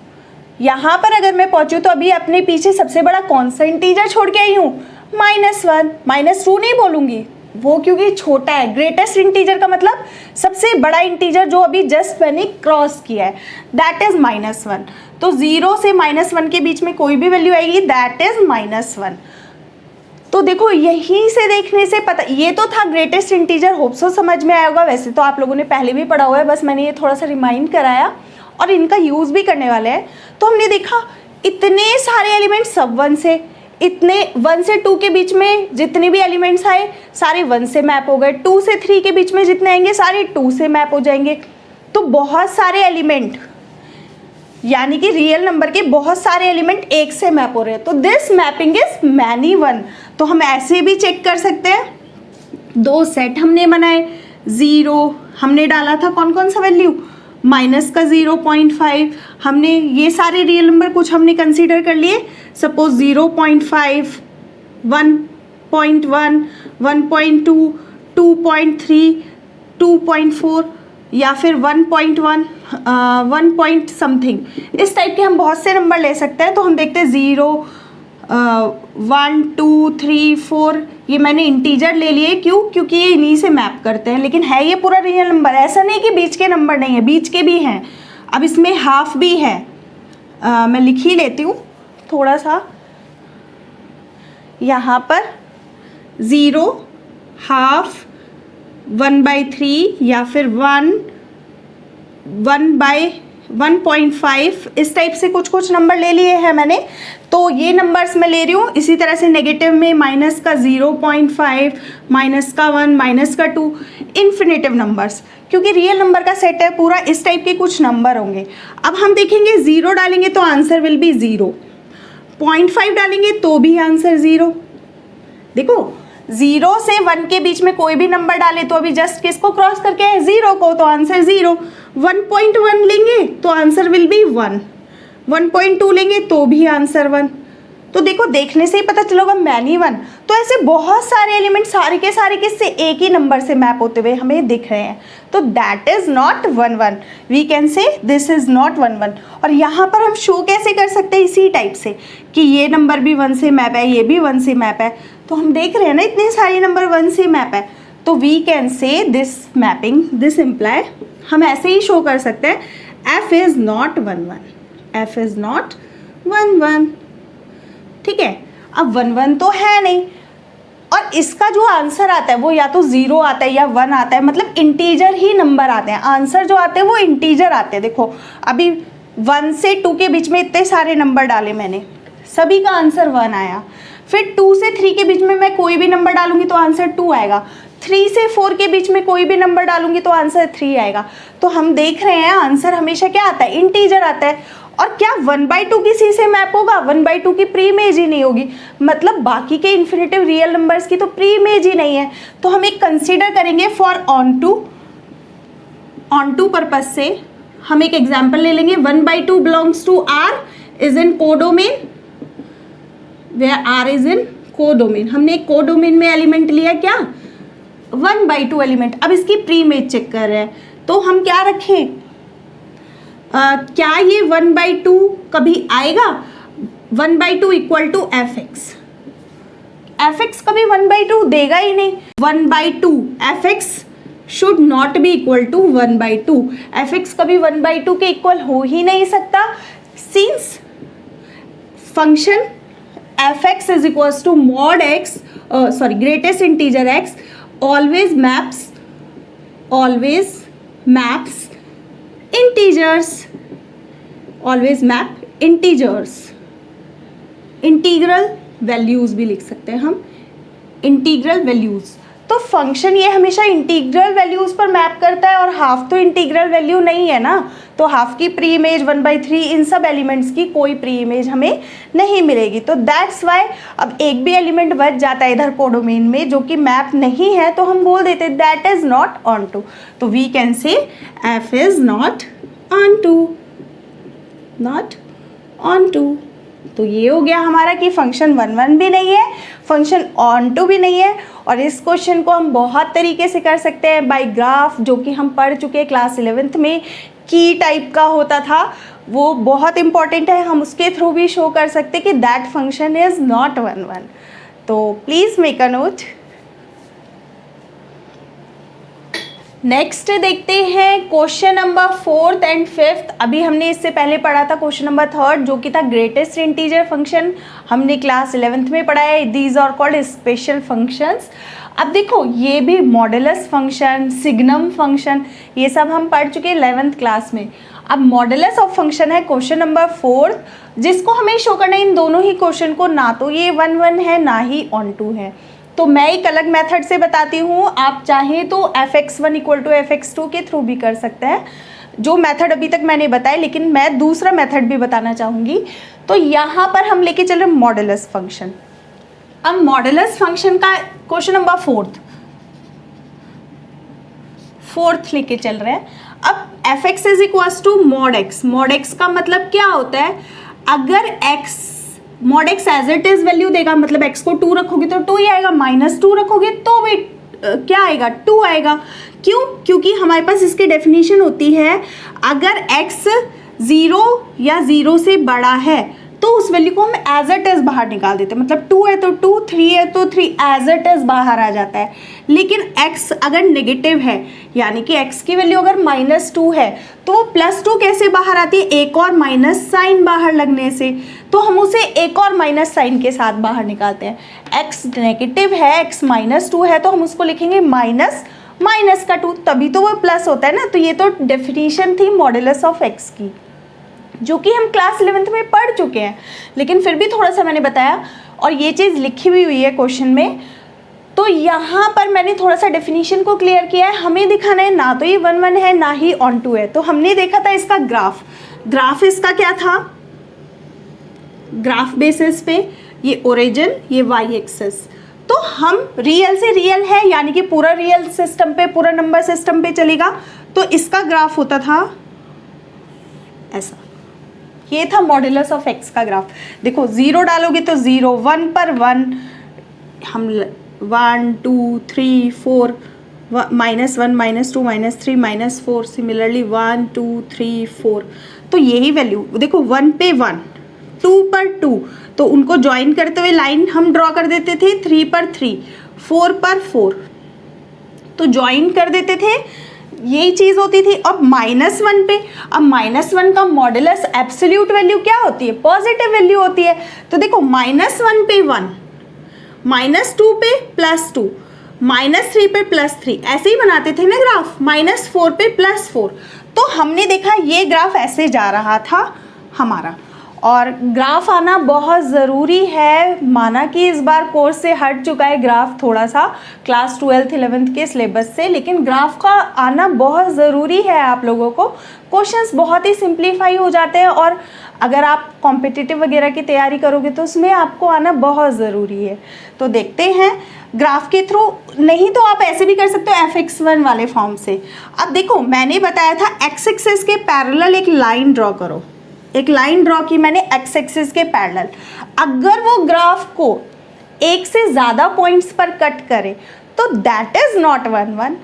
A: यहाँ पर अगर मैं पहुँची हूँ तो अभी अपने पीछे सबसे बड़ा कौन सा इंटीजर छोड़ के आई हूँ, -1, -2 नहीं बोलूँगी वो क्योंकि छोटा है, ग्रेटेस्ट इंटीजर का मतलब सबसे बड़ा इंटीजर जो अभी जस्ट मैंने क्रॉस किया है, दैट इज -1। तो 0 से -1 के बीच में कोई भी वैल्यू आएगी, दैट इज -1। तो देखो यहीं से देखने से पता, ये तो था ग्रेटेस्ट इंटीजर, होप सो समझ में आया होगा, वैसे तो आप लोगों ने पहले भी पढ़ा हुआ है, बस मैंने ये थोड़ा सा रिमाइंड कराया और इनका यूज़ भी करने वाले हैं। तो हमने देखा इतने सारे एलिमेंट सब 1 से, इतने 1 से 2 के बीच में जितने भी एलिमेंट्स आए सारे 1 से मैप हो गए, 2 से 3 के बीच में जितने आएंगे सारे 2 से मैप हो जाएंगे। तो बहुत सारे एलिमेंट, यानी कि रियल नंबर के बहुत सारे एलिमेंट 1 से मैप हो रहे हैं, तो दिस मैपिंग इज मैनी 1। तो हम ऐसे भी चेक कर सकते हैं, 2 सेट हमने बनाए, 0 हमने डाला था कौन कौन सा वैल्यू, माइनस का 0.5, हमने ये सारे रियल नंबर कुछ हमने कंसीडर कर लिए, सपोज 0.5, 1.1, 1.2, 2.3, 2.4 या फिर 1.1, 1 पॉइंट समथिंग, इस टाइप के हम बहुत से नंबर ले सकते हैं। तो हम देखते हैं 0, 1, 2, 3, 4, ये मैंने इंटीजर ले लिए, क्यों, क्योंकि ये इन्हीं से मैप करते हैं, लेकिन है ये पूरा रियल नंबर, ऐसा नहीं कि बीच के नंबर नहीं है, बीच के भी हैं। अब इसमें हाफ भी है, मैं लिख ही लेती हूँ थोड़ा सा, यहाँ पर 0, हाफ, 1/3 या फिर 1/1.5, इस टाइप से कुछ कुछ नंबर ले लिए हैं मैंने। तो ये नंबर्स मैं ले रही हूँ। इसी तरह से नेगेटिव में माइनस का 0.5, माइनस का 1, माइनस का 2, इन्फिनेटिव नंबर्स, क्योंकि रियल नंबर का सेट है पूरा, इस टाइप के कुछ नंबर होंगे। अब हम देखेंगे 0 डालेंगे तो आंसर विल बी 0, 0.5 डालेंगे तो भी आंसर 0। देखो 0 से 1 के बीच में कोई भी नंबर डाले तो अभी जस्ट किसको क्रॉस करके है, 0 को, तो आंसर 0। 1.1 लेंगे तो आंसर विल बी 1, 1.2 लेंगे तो भी आंसर 1। तो देखो देखने से ही पता चलेगा मैनी 1। तो ऐसे बहुत सारे एलिमेंट सारे के सारे किससे, एक ही नंबर से मैप होते हुए हमें दिख रहे हैं, तो that is not 1 1, we can say this is not 1 1। और यहाँ पर हम शो कैसे कर सकते हैं, इसी टाइप से कि ये नंबर भी 1 से मैप है, ये भी 1 से मैप है, तो हम देख रहे हैं ना इतने सारे नंबर 1 से मैप है, तो we can say this mapping, this imply, हम ऐसे ही शो कर सकते हैं f is not 1 1, f is not 1 1। ठीक है, अब 1 1 तो है नहीं, और इसका जो आंसर आता है वो या तो 0 आता है या 1 आता है, मतलब इंटीजर ही नंबर आते हैं, आंसर जो आते हैं वो इंटीजर आते हैं। देखो अभी 1 से 2 के बीच में इतने सारे नंबर डाले मैंने, सभी का आंसर 1 आया। फिर 2 से 3 के बीच में मैं कोई भी नंबर डालूंगी तो आंसर 2 आएगा। 3 से 4 के बीच में कोई भी नंबर डालूंगी तो आंसर 3 आएगा। तो हम देख रहे हैं आंसर हमेशा क्या आता है, इंटीजर आता है। और क्या 1/2 किसी से मैप होगा, 1/2 की प्री इमेज ही नहीं होगी, मतलब बाकी के इन्फिनेटिव रियल नंबर्स की तो प्री इमेज ही नहीं है। तो हम एक कंसीडर करेंगे फॉर ऑन टू पर्पज से हम एक एग्जाम्पल ले लेंगे। 1/2 belongs to R is in codomain, where R is in codomain. हमने एक कोडोमेन में एलिमेंट लिया क्या, 1/2 एलिमेंट। अब इसकी प्री इमेज चेक कर रहे हैं, तो हम क्या रखें, क्या ये 1/2 कभी आएगा? 1/2 इक्वल टू एफ एक्स कभी 1/2 देगा ही नहीं। 1/2 F X should not be equal to 1/2। F X कभी 1/2 के इक्वल हो ही नहीं सकता, since function F X is equals to mod X, greatest integer X always maps integers, integral values भी लिख सकते हैं हम, इंटीग्रल वैल्यूज। तो फंक्शन ये हमेशा इंटीग्रल वैल्यूज पर मैप करता है, और हाफ तो इंटीग्रल वैल्यू नहीं है ना, तो हाफ की प्री इमेज 1/3 इन सब एलिमेंट्स की कोई प्री इमेज हमें नहीं मिलेगी। तो दैट्स वाई अब एक भी एलिमेंट बच जाता है इधर कोडोमेन में जो कि मैप नहीं है, तो हम बोल देते हैं that is not onto. तो we can say F is not onto. तो ये हो गया हमारा कि फंक्शन 1 भी नहीं है, फंक्शन ऑन टू भी नहीं है। और इस क्वेश्चन को हम बहुत तरीके से कर सकते हैं, बाय ग्राफ, जो कि हम पढ़ चुके हैं क्लास 11th में, की टाइप का होता था, वो बहुत इंपॉर्टेंट है। हम उसके थ्रू भी शो कर सकते हैं कि दैट फंक्शन इज नॉट 1 तो please make a note. Next देखते हैं question number 4th and 5th। अभी हमने इससे पहले पढ़ा था क्वेश्चन नंबर 3rd, जो कि था ग्रेटेस्ट इंटीजर फंक्शन, हमने क्लास 11th में पढ़ा है। These are called special functions. अब देखो ये भी मॉडुलस फंक्शन, सिग्नम फंक्शन, ये सब हम पढ़ चुके हैं 11th क्लास में। अब मॉडुलस ऑफ फंक्शन है क्वेश्चन नंबर 4th, जिसको हमें शो करना है इन दोनों ही क्वेश्चन को, ना तो ये 1 है ना ही ऑन टू है। तो मैं एक अलग मेथड से बताती हूँ, आप चाहें तो fx1 इक्वल टू fx2 के थ्रू भी कर सकते हैं, जो मेथड अभी तक मैंने बताया, लेकिन मैं दूसरा मेथड भी बताना चाहूँगी। तो यहाँ पर हम लेके चल रहे हैं मॉडुलस फंक्शन। अब मॉडुलस फंक्शन का क्वेश्चन नंबर 4th लेके चल रहे हैं। अब fx is equals to mod x। Mod x का मतलब क्या होता है? अगर x mod x as it is value देगा, मतलब x को 2 रखोगे तो 2 ही आएगा, -2 रखोगे तो भी क्या आएगा? 2 आएगा। क्यों? क्योंकि हमारे पास इसकी डेफिनेशन होती है, अगर x 0 या 0 से बड़ा है तो उस वैल्यू को हम एज इट इज बाहर निकाल देते हैं। मतलब 2 है तो 2, 3 है तो 3, एज इट इज बाहर आ जाता है। लेकिन x अगर नेगेटिव है, यानी कि x की वैल्यू अगर -2 है, तो +2 कैसे बाहर आती है? एक और माइनस साइन बाहर लगने से। तो हम उसे एक और माइनस साइन के साथ बाहर निकालते हैं। x नेगेटिव है, x -2 है, तो हम उसको लिखेंगे माइनस का 2, तभी तो वो प्लस होता है ना। तो ये तो डेफिनेशन थी मॉडुलस ऑफ x की, जो कि हम क्लास 11th में पढ़ चुके हैं, लेकिन फिर भी थोड़ा सा मैंने बताया, और ये चीज़ लिखी भी हुई है क्वेश्चन में। तो यहाँ पर मैंने थोड़ा सा डेफिनेशन को क्लियर किया है। हमें दिखाना है ना तो ये 1 है ना ही ऑन टू है। तो हमने देखा था इसका ग्राफ इसका क्या था? ग्राफ बेसिस पे ये ओरिजिन, ये वाई एक्सिस। तो हम रियल से रियल है, यानी कि पूरा रियल सिस्टम पे, पूरा नंबर सिस्टम पे चलेगा, तो इसका ग्राफ होता था ऐसा। ये था मॉडुलस ऑफ x का ग्राफ। देखो 0 डालोगे तो 0, 1 पर 1, हम 1 2 3 4, -1 -2 -3 -4, सिमिलरली 1 2 3 4। तो यही वैल्यू देखो, 1 पे 1, 2 पर 2, तो उनको ज्वाइन करते हुए लाइन हम ड्रॉ कर देते थे। 3 पर 3, 4 पर 4, तो ज्वाइन कर देते थे, यही चीज़ होती थी। अब -1 पे, अब -1 का मॉडुलस एब्सोल्यूट वैल्यू क्या होती है? पॉजिटिव वैल्यू होती है। तो देखो -1 पे 1, -2 पे +2, -3 पे +3, ऐसे ही बनाते थे ना ग्राफ। -4 पे +4। तो हमने देखा ये ग्राफ ऐसे जा रहा था हमारा, और ग्राफ आना बहुत ज़रूरी है। माना कि इस बार कोर्स से हट चुका है ग्राफ थोड़ा सा क्लास 12th 11th के सिलेबस से, लेकिन ग्राफ का आना बहुत ज़रूरी है आप लोगों को। क्वेश्चंस बहुत ही सिंप्लीफाई हो जाते हैं, और अगर आप कॉम्पिटिटिव वगैरह की तैयारी करोगे तो उसमें आपको आना बहुत ज़रूरी है। तो देखते हैं ग्राफ के थ्रू, नहीं तो आप ऐसे भी कर सकते हो fx1 वाले फॉर्म से। अब देखो मैंने बताया था x एक्सिस के पैरेलल एक लाइन ड्रॉ करो। एक लाइन ड्रॉ की मैंने x एक्सिस के पैरेलल। अगर वो ग्राफ को एक से ज़्यादा पॉइंट्स पर कट करे तो दैट इज़ नॉट 1 1।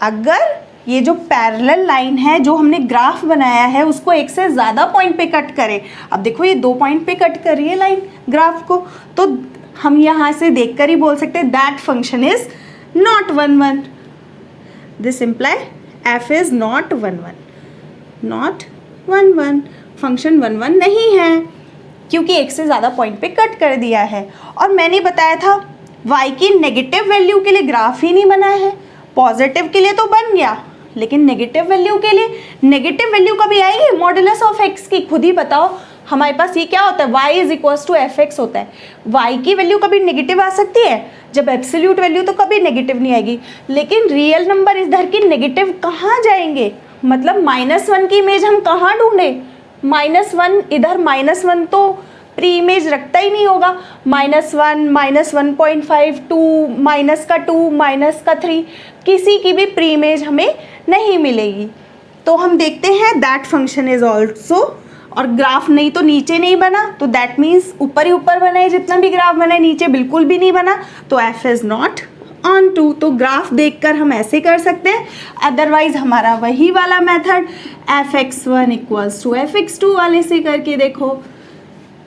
A: अगर ये जो पैरेलल लाइन है जो हमने ग्राफ बनाया है उसको एक से ज़्यादा पॉइंट पे कट करें। अब देखो ये 2 पॉइंट पे कट कर रही है लाइन ग्राफ को, तो हम यहाँ से देखकर ही बोल सकते हैं that function is not 1 1। This imply F is not 1 1, not 1 1, function 1 1 नहीं है क्योंकि एक से ज़्यादा पॉइंट पे कट कर दिया है। और मैंने बताया था y की नेगेटिव वैल्यू के लिए ग्राफ ही नहीं बना है, पॉजिटिव के लिए तो बन गया लेकिन नेगेटिव वैल्यू के लिए, नेगेटिव वैल्यू कभी आएगी मॉडुलस ऑफ x की, खुद ही बताओ। हमारे पास ये क्या होता है, y is equals to F X होता है। y की वैल्यू कभी नेगेटिव आ सकती है, जब एब्सोल्यूट वैल्यू तो कभी नेगेटिव नहीं आएगी, लेकिन रियल नंबर इधर की नेगेटिव कहाँ जाएंगे, मतलब -1 की इमेज हम कहाँ ढूंढे, -1 इधर, -1 तो प्री इमेज रखता ही नहीं होगा, -1, -1.5, 2, -2, -3, किसी की भी प्री इमेज हमें नहीं मिलेगी। तो हम देखते हैं दैट फंक्शन इज ऑल्सो, और ग्राफ नहीं तो नीचे नहीं बना, तो दैट मीन्स ऊपर ही ऊपर बना है, जितना भी ग्राफ बना है नीचे बिल्कुल भी नहीं बना, तो F is not onto. तो ग्राफ देखकर हम ऐसे कर सकते हैं, अदरवाइज हमारा वही वाला method fx1 equals to fx2 वाले से करके देखो,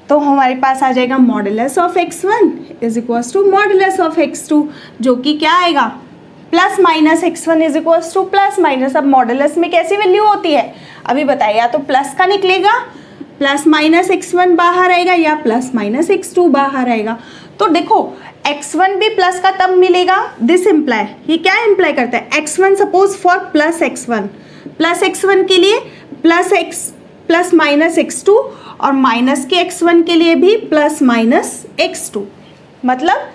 A: तो हमारे पास आ जाएगा modulus of x1 is equals to modulus of x2, जो कि क्या आएगा, plus minus x1 is equals to plus minus. अब मॉडुलस में कैसी वैल्यू होती है अभी बताइए, या तो प्लस का निकलेगा, प्लस माइनस x1 बाहर आएगा, या प्लस माइनस x2 बाहर आएगा। तो देखो x1 भी प्लस का तब मिलेगा, दिस इम्प्लाई, ये क्या इम्प्लाई करता है, x1 suppose for plus x1 के लिए प्लस माइनस x2, और माइनस के x1 के लिए भी प्लस माइनस x2, मतलब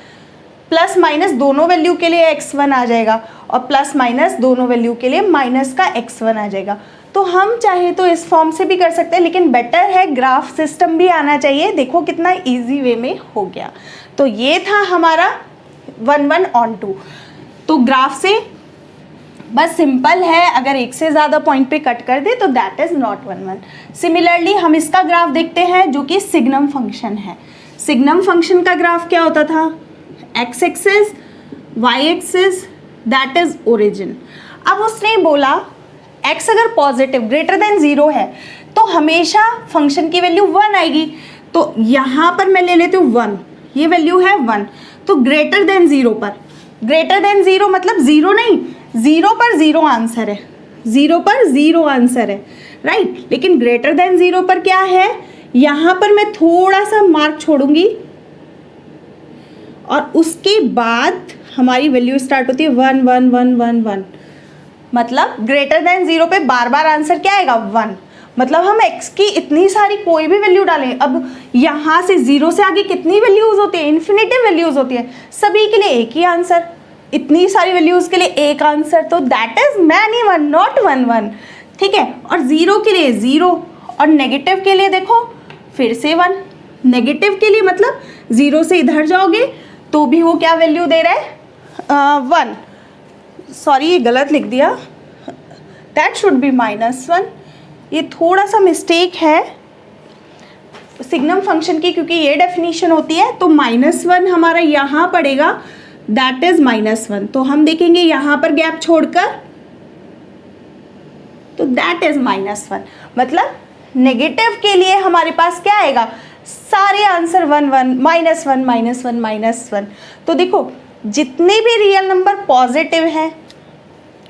A: प्लस माइनस दोनों वैल्यू के लिए x1 आ जाएगा और प्लस माइनस दोनों वैल्यू के लिए माइनस का x1 आ जाएगा। तो हम चाहे तो इस फॉर्म से भी कर सकते हैं, लेकिन बेटर है ग्राफ सिस्टम भी आना चाहिए। देखो कितना इजी वे में हो गया। तो ये था हमारा 1 1 ऑन 2। तो ग्राफ से बस सिंपल है, अगर एक से ज़्यादा पॉइंट पे कट कर दे तो दैट इज़ नॉट 1 1। सिमिलरली हम इसका ग्राफ देखते हैं जो कि सिग्नम फंक्शन है। सिग्नम फंक्शन का ग्राफ क्या होता था, x axis, y axis, that is origin. अब उसने बोला x अगर पॉजिटिव ग्रेटर देन 0 है तो हमेशा फंक्शन की वैल्यू 1 आएगी। तो यहाँ पर मैं ले लेती हूँ 1, ये वैल्यू है 1, तो ग्रेटर देन 0 पर, ग्रेटर देन 0 मतलब 0 नहीं, 0 पर 0 आंसर है, 0 पर 0 आंसर है, राइट। लेकिन ग्रेटर देन 0 पर क्या है, यहाँ पर मैं थोड़ा सा मार्क छोड़ूंगी और उसके बाद हमारी वैल्यू स्टार्ट होती है 1 1 1 1 1, मतलब ग्रेटर देन 0 पे बार बार आंसर क्या आएगा 1। मतलब हम x की इतनी सारी कोई भी वैल्यू डालें, अब यहाँ से 0 से आगे कितनी वैल्यूज होती है, इन्फिनिटिव वैल्यूज होती है, सभी के लिए एक ही आंसर, इतनी सारी वैल्यूज के लिए एक आंसर, तो दैट इज मैनी 1 नॉट 1 1, ठीक है। और 0 के लिए 0, और नेगेटिव के लिए देखो फिर से 1, नेगेटिव के लिए मतलब 0 से इधर जाओगे तो भी वो क्या वैल्यू दे रहा है 1, सॉरी ये गलत लिख दिया, दैट शुड बी -1, ये थोड़ा सा मिस्टेक है सिग्नम फंक्शन की, क्योंकि ये डेफिनेशन होती है। तो -1 हमारा यहाँ पड़ेगा, दैट इज -1। तो हम देखेंगे यहाँ पर गैप छोड़कर, तो दैट इज -1, मतलब नेगेटिव के लिए हमारे पास क्या आएगा, सारे आंसर 1 1 -1 -1 -1। तो देखो जितने भी रियल नंबर पॉजिटिव हैं,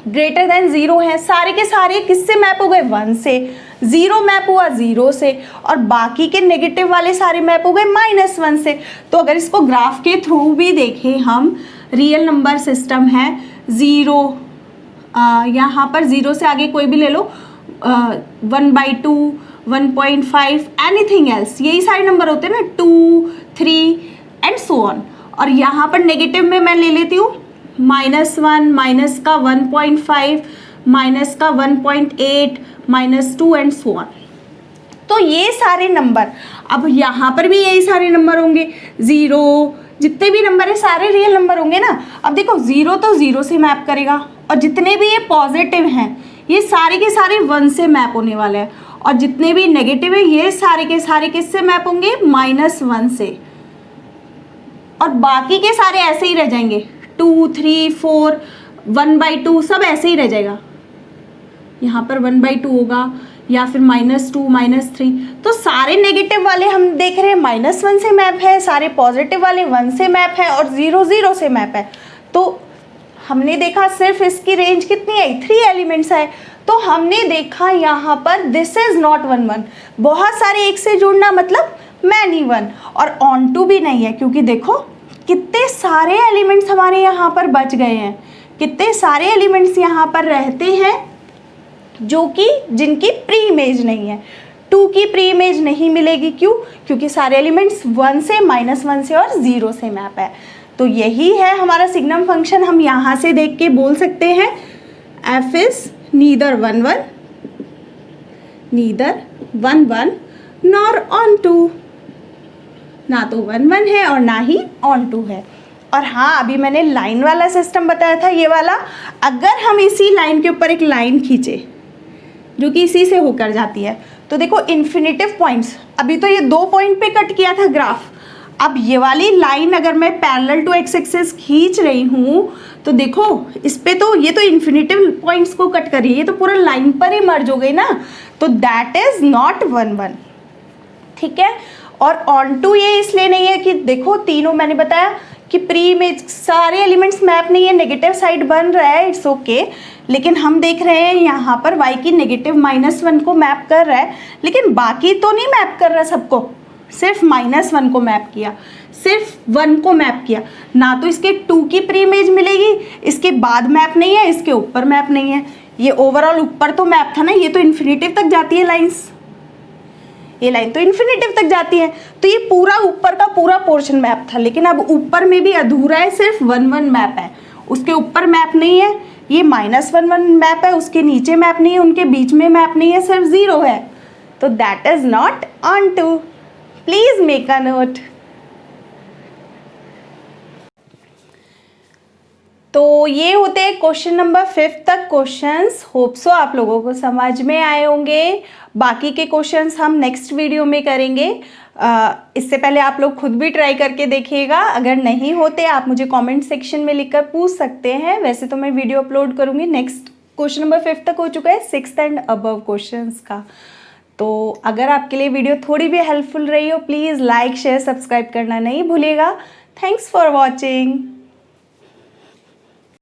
A: ग्रेटर देन 0 है, सारे के सारे किससे मैप हो गए, 1 से, 0 मैप हुआ 0 से, और बाकी के नेगेटिव वाले सारे मैप हो गए -1 से। तो अगर इसको ग्राफ के थ्रू भी देखें हम, रियल नंबर सिस्टम है 0, यहाँ पर 0 से आगे कोई भी ले लो, 1/2, 1.5, एनीथिंग एल्स, यही सारे नंबर होते हैं ना, 2, 3 एंड सो ऑन। और यहाँ पर नेगेटिव में मैं ले लेती हूँ -1, माइनस का 1.5, माइनस का 1.8, -2 एंड सो ऑन। तो ये सारे नंबर, अब यहाँ पर भी यही सारे नंबर होंगे, 0, जितने भी नंबर है सारे रियल नंबर होंगे ना। अब देखो 0 तो 0 से मैप करेगा, और जितने भी ये पॉजिटिव हैं ये सारे के सारे 1 से मैप होने वाले हैं, और जितने भी नेगेटिव है ये सारे के सारे किससे मैप होंगे, -1 से, और बाकी के सारे ऐसे ही रह जाएंगे, 2, 3, 4, 1/2 सब ऐसे ही रह जाएगा, यहाँ पर 1/2 होगा, या फिर -2 -3। तो सारे नेगेटिव वाले हम देख रहे हैं -1 से मैप है, सारे पॉजिटिव वाले 1 से मैप है और 0 0 से मैप है। तो हमने देखा सिर्फ इसकी रेंज कितनी है, 3 एलिमेंट्स है। तो हमने देखा यहाँ पर दिस इज नॉट 1 1, बहुत सारे एक से जुड़ना मतलब मैनी 1, और ऑन टू भी नहीं है, क्योंकि देखो कितने सारे एलिमेंट्स हमारे यहाँ पर बच गए हैं, कितने सारे एलिमेंट्स यहाँ पर रहते हैं जो कि जिनकी प्री इमेज नहीं है। 2 की प्री इमेज नहीं मिलेगी, क्यों? क्योंकि सारे एलिमेंट्स 1 से, -1 से और 0 से मैप है। तो यही है हमारा सिग्नम फंक्शन। हम यहाँ से देख के बोल सकते हैं f is neither 1 1 nor onto, ना तो 1 1 है और ना ही ऑन टू है। और हाँ, अभी मैंने लाइन वाला सिस्टम बताया था, ये वाला, अगर हम इसी लाइन के ऊपर एक लाइन खींचे जो कि इसी से होकर जाती है, तो देखो इन्फिनिटिव पॉइंट्स, अभी तो ये 2 पॉइंट पे कट किया था ग्राफ, अब ये वाली लाइन अगर मैं पैरेलल टू एक्स एक्सिस खींच रही हूँ तो देखो इस पे तो ये तो इन्फिनिटिव पॉइंट्स को कट कर रही है, ये तो पूरा लाइन पर ही मर्ज हो गई ना, तो दैट इज नॉट 1 1, ठीक है। और ऑन टू ये इसलिए नहीं है कि देखो तीनों मैंने बताया कि प्री इमेज सारे एलिमेंट्स मैप नहीं है, नेगेटिव साइड बन रहा है, इट्स ओके, लेकिन हम देख रहे हैं यहाँ पर y की नेगेटिव -1 को मैप कर रहा है, लेकिन बाकी तो नहीं मैप कर रहा सबको, सिर्फ -1 को मैप किया, सिर्फ 1 को मैप किया, ना तो इसके 2 की प्री इमेज मिलेगी, इसके बाद मैप नहीं है, इसके ऊपर मैप नहीं है, ये ओवरऑल ऊपर तो मैप था ना, ये तो इन्फिनिटिव तक जाती है लाइन्स, ये लाइन तो इन्फिनिटिव तक जाती है, तो ये पूरा ऊपर का पूरा पोर्शन मैप था, लेकिन अब ऊपर में भी अधूरा है, सिर्फ 1 1 मैप है, उसके ऊपर मैप नहीं है, ये -1 1 मैप है, उसके नीचे मैप नहीं है, उनके बीच में मैप नहीं है, सिर्फ 0 है, तो that is not onto. Please make a note. तो ये होते हैं क्वेश्चन नंबर 5 तक क्वेश्चंस। होप सो आप लोगों को समझ में आए होंगे। बाकी के क्वेश्चंस हम नेक्स्ट वीडियो में करेंगे। इससे पहले आप लोग खुद भी ट्राई करके देखिएगा, अगर नहीं होते आप मुझे कमेंट सेक्शन में लिखकर पूछ सकते हैं। वैसे तो मैं वीडियो अपलोड करूँगी। नेक्स्ट क्वेश्चन नंबर 5 तक हो चुका है, 6th एंड अबव क्वेश्चंस का। तो अगर आपके लिए वीडियो थोड़ी भी हेल्पफुल रही हो, प्लीज़ लाइक शेयर सब्सक्राइब करना नहीं भूलिएगा। Thanks for watching.